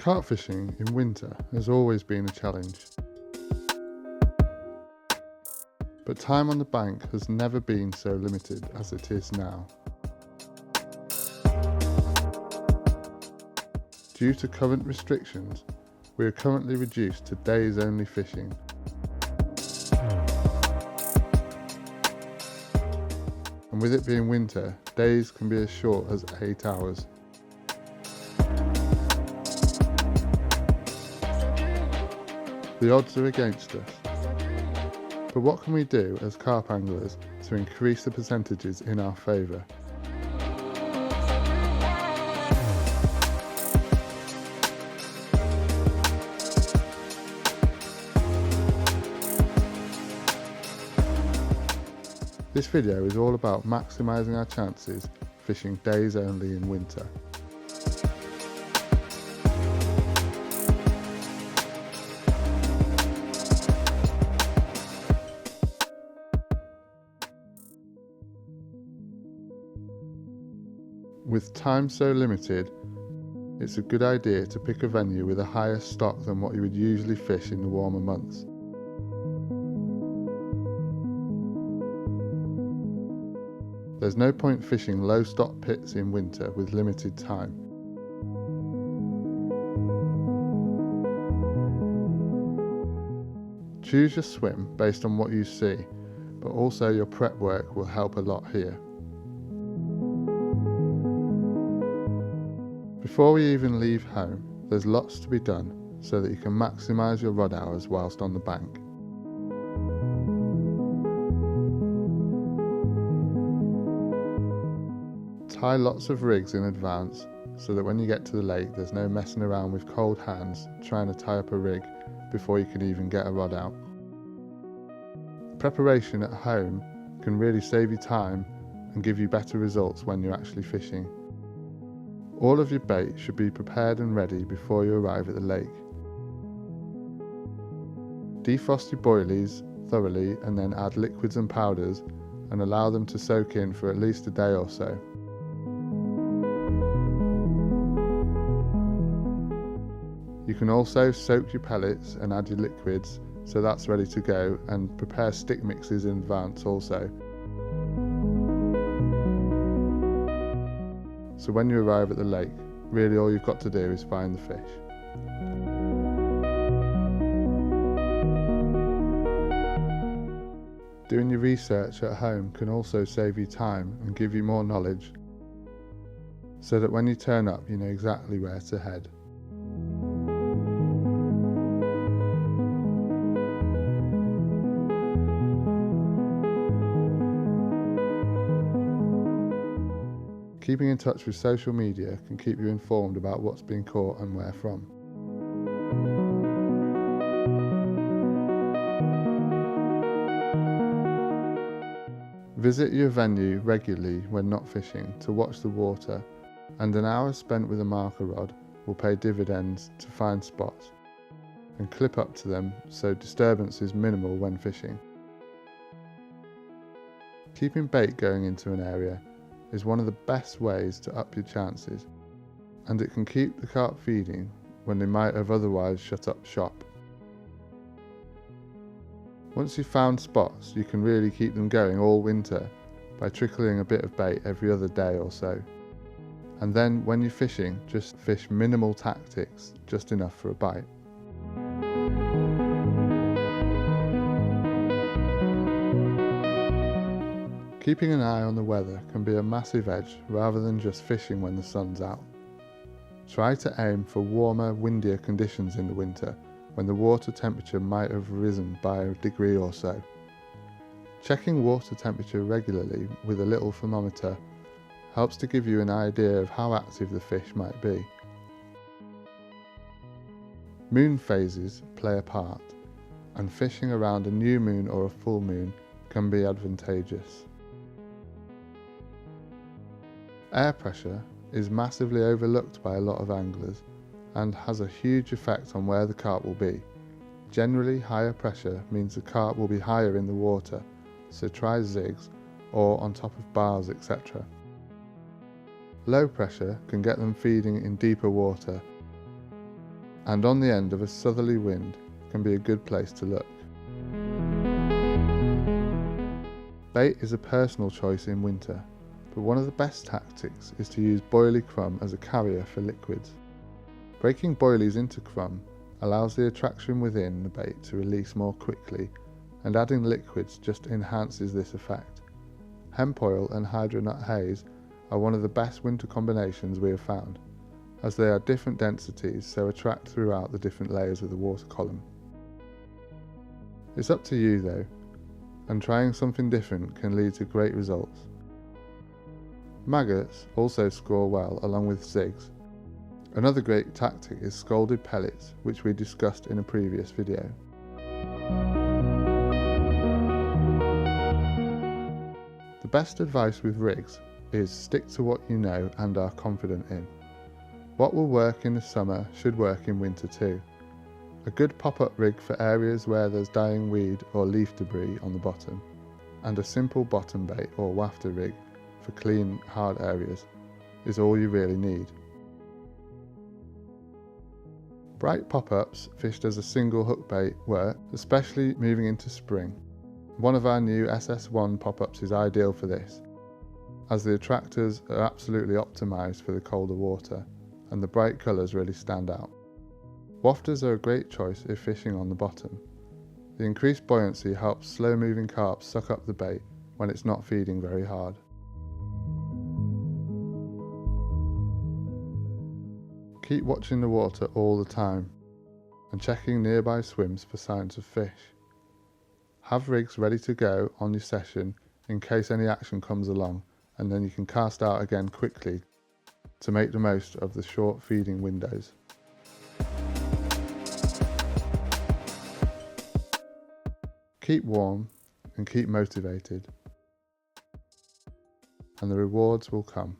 Carp fishing in winter has always been a challenge, but time on the bank has never been so limited as it is now. Due to current restrictions, we are currently reduced to days only fishing. And with it being winter, days can be as short as 8 hours. The odds are against us. But what can we do as carp anglers to increase the percentages in our favour? This video is all about maximising our chances fishing days only in winter. With time so limited, it's a good idea to pick a venue with a higher stock than what you would usually fish in the warmer months. There's no point fishing low stock pits in winter with limited time. Choose your swim based on what you see, but also your prep work will help a lot here. Before we even leave home, there's lots to be done so that you can maximise your rod hours whilst on the bank. Tie lots of rigs in advance so that when you get to the lake there's no messing around with cold hands trying to tie up a rig before you can even get a rod out. Preparation at home can really save you time and give you better results when you're actually fishing. All of your bait should be prepared and ready before you arrive at the lake. Defrost your boilies thoroughly and then add liquids and powders and allow them to soak in for at least a day or so. You can also soak your pellets and add your liquids so that's ready to go, and prepare stick mixes in advance also. So when you arrive at the lake, really all you've got to do is find the fish. Doing your research at home can also save you time and give you more knowledge, so that when you turn up you know exactly where to head. Keeping in touch with social media can keep you informed about what's being caught and where from. Visit your venue regularly when not fishing to watch the water, and an hour spent with a marker rod will pay dividends to find spots and clip up to them so disturbance is minimal when fishing. Keeping bait going into an area is one of the best ways to up your chances, and it can keep the carp feeding when they might have otherwise shut up shop. Once you've found spots, you can really keep them going all winter by trickling a bit of bait every other day or so. And then when you're fishing, just fish minimal tactics, just enough for a bite. Keeping an eye on the weather can be a massive edge rather than just fishing when the sun's out. Try to aim for warmer, windier conditions in the winter when the water temperature might have risen by a degree or so. Checking water temperature regularly with a little thermometer helps to give you an idea of how active the fish might be. Moon phases play a part, and fishing around a new moon or a full moon can be advantageous. Air pressure is massively overlooked by a lot of anglers and has a huge effect on where the carp will be. Generally, higher pressure means the carp will be higher in the water, so try zigs or on top of bars, etc. Low pressure can get them feeding in deeper water, and on the end of a southerly wind can be a good place to look. Bait is a personal choice in winter, but one of the best tactics is to use boilie crumb as a carrier for liquids. Breaking boilies into crumb allows the attraction within the bait to release more quickly, and adding liquids just enhances this effect. Hemp oil and hydronut haze are one of the best winter combinations we have found, as they are different densities so attract throughout the different layers of the water column. It's up to you though, and trying something different can lead to great results. Maggots also score well along with zigs. Another great tactic is scalded pellets, which we discussed in a previous video. The best advice with rigs is stick to what you know and are confident in. What will work in the summer should work in winter too. A good pop-up rig for areas where there's dying weed or leaf debris on the bottom, and a simple bottom bait or wafter rig for clean, hard areas is all you really need. Bright pop-ups fished as a single hook bait work, especially moving into spring. One of our new SS1 pop-ups is ideal for this, as the attractors are absolutely optimised for the colder water, and the bright colours really stand out. Wafters are a great choice if fishing on the bottom. The increased buoyancy helps slow-moving carp suck up the bait when it's not feeding very hard. Keep watching the water all the time and checking nearby swims for signs of fish. Have rigs ready to go on your session in case any action comes along, and then you can cast out again quickly to make the most of the short feeding windows. Keep warm and keep motivated, and the rewards will come.